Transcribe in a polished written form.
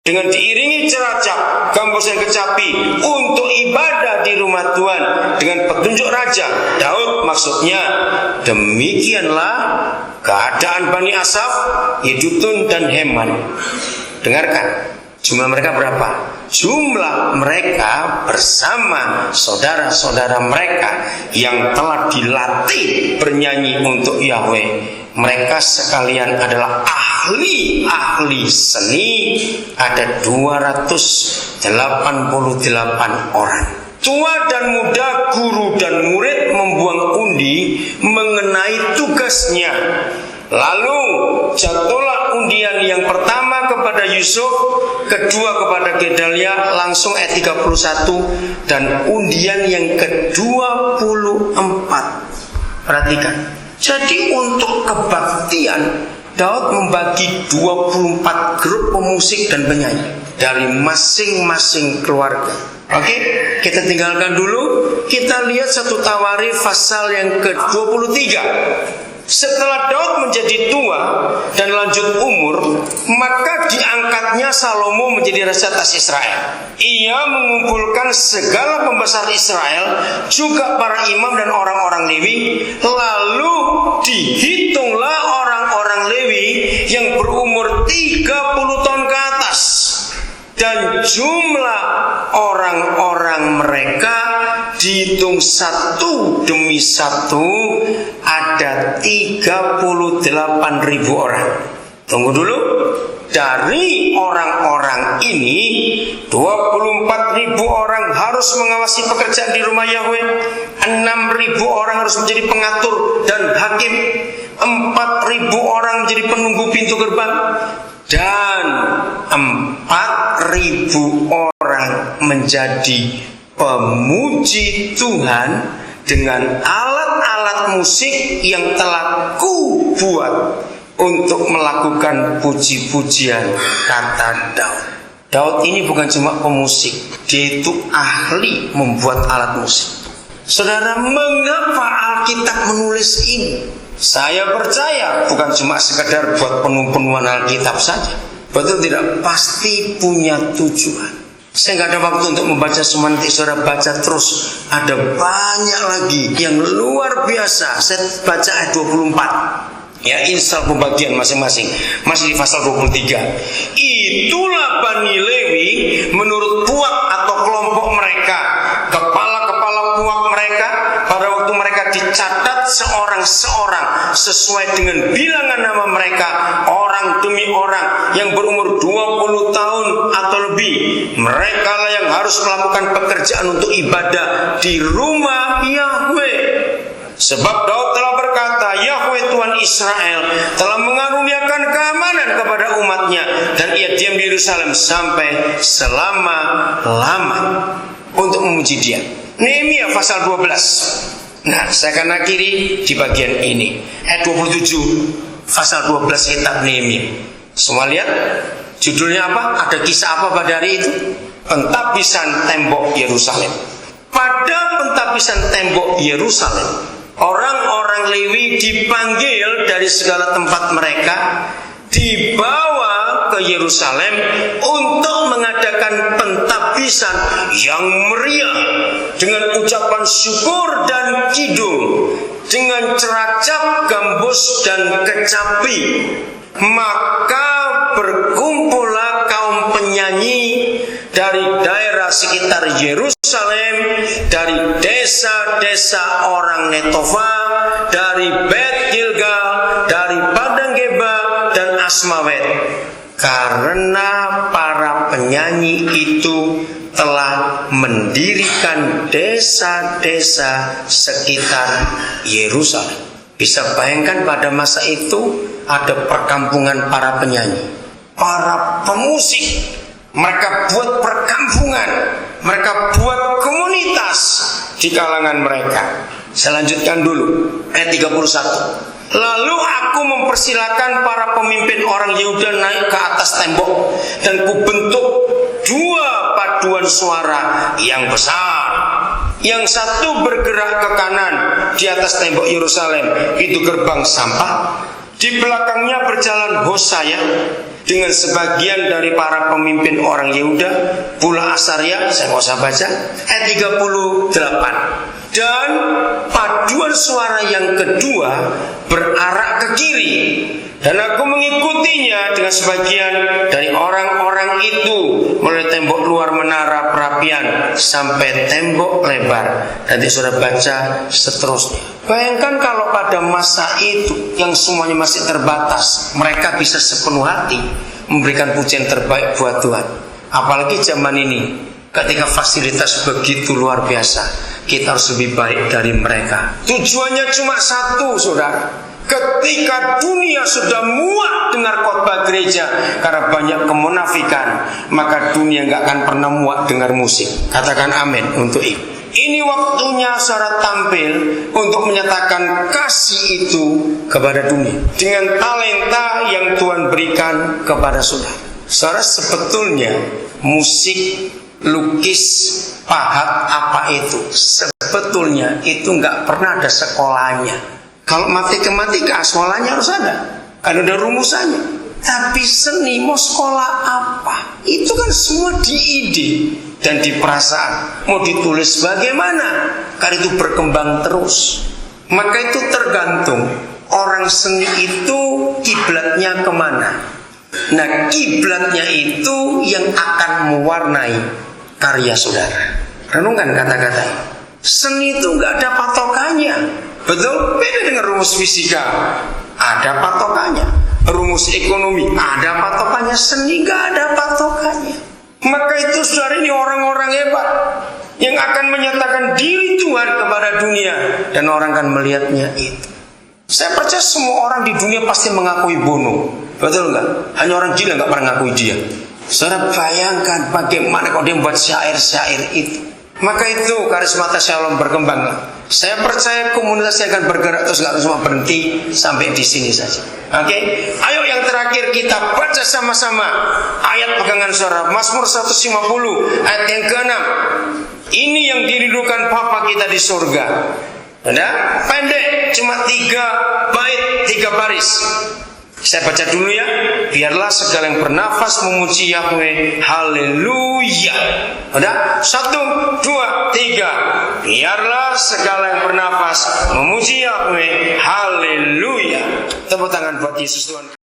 dengan diiringi ceracap, gambus dan kecapi untuk ibadah di rumah Tuhan dengan petunjuk raja Daud. Maksudnya demikianlah keadaan Bani Asaf, Yedutun dan Heman. Dengarkan, jumlah mereka berapa? Jumlah mereka bersama saudara-saudara mereka yang telah dilatih bernyanyi untuk Yahweh. Mereka sekalian adalah ahli seni, ada 288 orang. Tua dan muda, guru dan murid membuang undi mengenai tugasnya. Lalu jatuhlah undian yang pertama kepada Yusuf, kedua kepada Gedalia, langsung ayat 31, dan undian yang ke-24. Perhatikan. Jadi untuk kebaktian, Daud membagi 24 grup pemusik dan penyanyi dari masing-masing keluarga. Oke, kita tinggalkan dulu. Kita lihat 1 Tawarikh pasal yang ke-23. Setelah Daud menjadi tua dan lanjut umur, maka diangkatnya Salomo menjadi raja atas Israel. Ia mengumpulkan segala pembesar Israel, juga para imam dan orang-orang Lewi. Lalu dihitunglah orang-orang Lewi yang berumur 30 tahun ke atas. Dan jumlah orang-orang mereka dihitung satu demi satu, ada 38.000 orang. Tunggu dulu. Dari orang-orang ini 24.000 orang harus mengawasi pekerjaan di rumah Yahweh, 6.000 orang harus menjadi pengatur dan hakim, 4.000 orang menjadi penunggu pintu gerbang, dan 4.000 orang menjadi pemuji Tuhan dengan alat-alat musik yang telah kubuat untuk melakukan puji-pujian, kata Daud. Daud ini bukan cuma pemusik, dia itu ahli membuat alat musik. Saudara, mengapa Alkitab menulis ini? Saya percaya bukan cuma sekedar buat penuh-penuhan Alkitab saja. Betul tidak? Pasti punya tujuan. Saya nggak ada waktu untuk membaca semua, nanti saudara baca terus. Ada banyak lagi yang luar biasa. Saya baca ayat 24. Ya, install pembagian masing-masing. Masih di pasal 23. Itulah Bani Lewi menurut puak atau kelompok mereka. Kepala-kepala puak mereka pada waktu mereka dicatat seorang-seorang sesuai dengan bilangan nama mereka, orang demi orang yang berumur 20 tahun atau lebih. Mereka lah yang harus melakukan pekerjaan untuk ibadah di rumah Yahweh. Sebab Daud telah berkata, Yahweh Tuhan Israel telah mengaruniakan keamanan kepada umatnya, dan ia diam di Yerusalem sampai selama-lama untuk memuji dia. Nehemia pasal 12. Nah, saya akan akhiri di bagian ini. Ayat 27 pasal 12 kitab Nehemia. Semua lihat judulnya apa? Ada kisah apa pada hari itu? Pentapisan tembok Yerusalem. Pada pentapisan tembok Yerusalem, orang-orang Lewi dipanggil dari segala tempat mereka, dibawa ke Yerusalem untuk mengadakan pentapisan yang meriah dengan ucapan syukur dan kidung, dengan ceracap, gambus dan kecapi. Maka berkumpullah kaum penyanyi dari daerah sekitar Yerusalem, dari desa-desa orang Netofa, dari Bet Gilgal, dari Padang Geba dan Asmawet, karena para penyanyi itu telah mendirikan desa-desa sekitar Yerusalem. Bisa bayangkan pada masa itu ada perkampungan para penyanyi, para pemusik. Mereka buat perkampungan, mereka buat komunitas di kalangan mereka. Saya lanjutkan dulu ayat 31. Lalu aku mempersilakan para pemimpin orang Yehuda naik ke atas tembok, dan kubentuk dua paduan suara yang besar. Yang satu bergerak ke kanan di atas tembok Yerusalem, itu gerbang sampah. Di belakangnya berjalan Hosea. dengan sebagian dari para pemimpin orang Yehuda pula Asaria, saya nggak usah baca, ayat 38. Dan paduan suara yang kedua berarak ke kiri, dan aku mengikutinya dengan sebagian dari orang-orang itu mulai tembok luar menara perapian sampai tembok lebar. Nanti sudah baca seterusnya. Bayangkan kalau pada masa itu yang semuanya masih terbatas, mereka bisa sepenuh hati memberikan pujian terbaik buat Tuhan. Apalagi zaman ini, ketika fasilitas begitu luar biasa, kita harus lebih baik dari mereka. Tujuannya cuma satu, saudara. Ketika dunia sudah muak dengar khotbah gereja karena banyak kemunafikan, maka dunia nggak akan pernah muak dengar musik. Katakan amin untuk itu. Ini waktunya saudara tampil untuk menyatakan kasih itu kepada dunia dengan talenta yang Tuhan berikan kepada saudara. Saudara, sebetulnya musik, lukis, pahat apa itu, sebetulnya itu nggak pernah ada sekolahnya. Kalau matematika sekolahnya harus ada, kan ada rumusannya. Tapi seni mau sekolah apa? Itu kan semua di ide dan di perasaan. Mau ditulis bagaimana? Karena itu berkembang terus. Maka itu tergantung orang seni itu kiblatnya kemana. Nah, kiblatnya itu yang akan mewarnai karya saudara. Renungkan kata-kata ini. Seni itu nggak ada patokannya. Betul? Beda dengan rumus fisika, ada patokannya. Rumus ekonomi, ada patokannya. Seni nggak ada patokannya. Maka itu saudara, ini orang-orang hebat yang akan menyatakan diri Tuhan kepada dunia, dan orang akan melihatnya itu. Saya percaya semua orang di dunia pasti mengakui Bono. Betul nggak? Hanya orang gila nggak pernah mengakui dia. Saudara bayangkan bagaimana kalau dia membuat syair-syair itu. Maka itu karismata Shalom berkembang. Saya percaya komunitasnya akan bergerak terus, nggak harus cuma berhenti sampai di sini saja. Oke, ayo yang terakhir kita baca sama-sama ayat pegangan saudara, Mazmur 150 ayat yang ke-6. Ini yang dirindukan Bapa kita di surga. Ada pendek, cuma 3 bait, 3 baris. Saya baca dulu ya. Biarlah segala yang bernafas memuji Yahweh. Haleluya. Ada 1, 2, 3. Biarlah segala yang bernafas memuji Yahweh. Haleluya. Tepuk tangan buat Yesus Tuhan.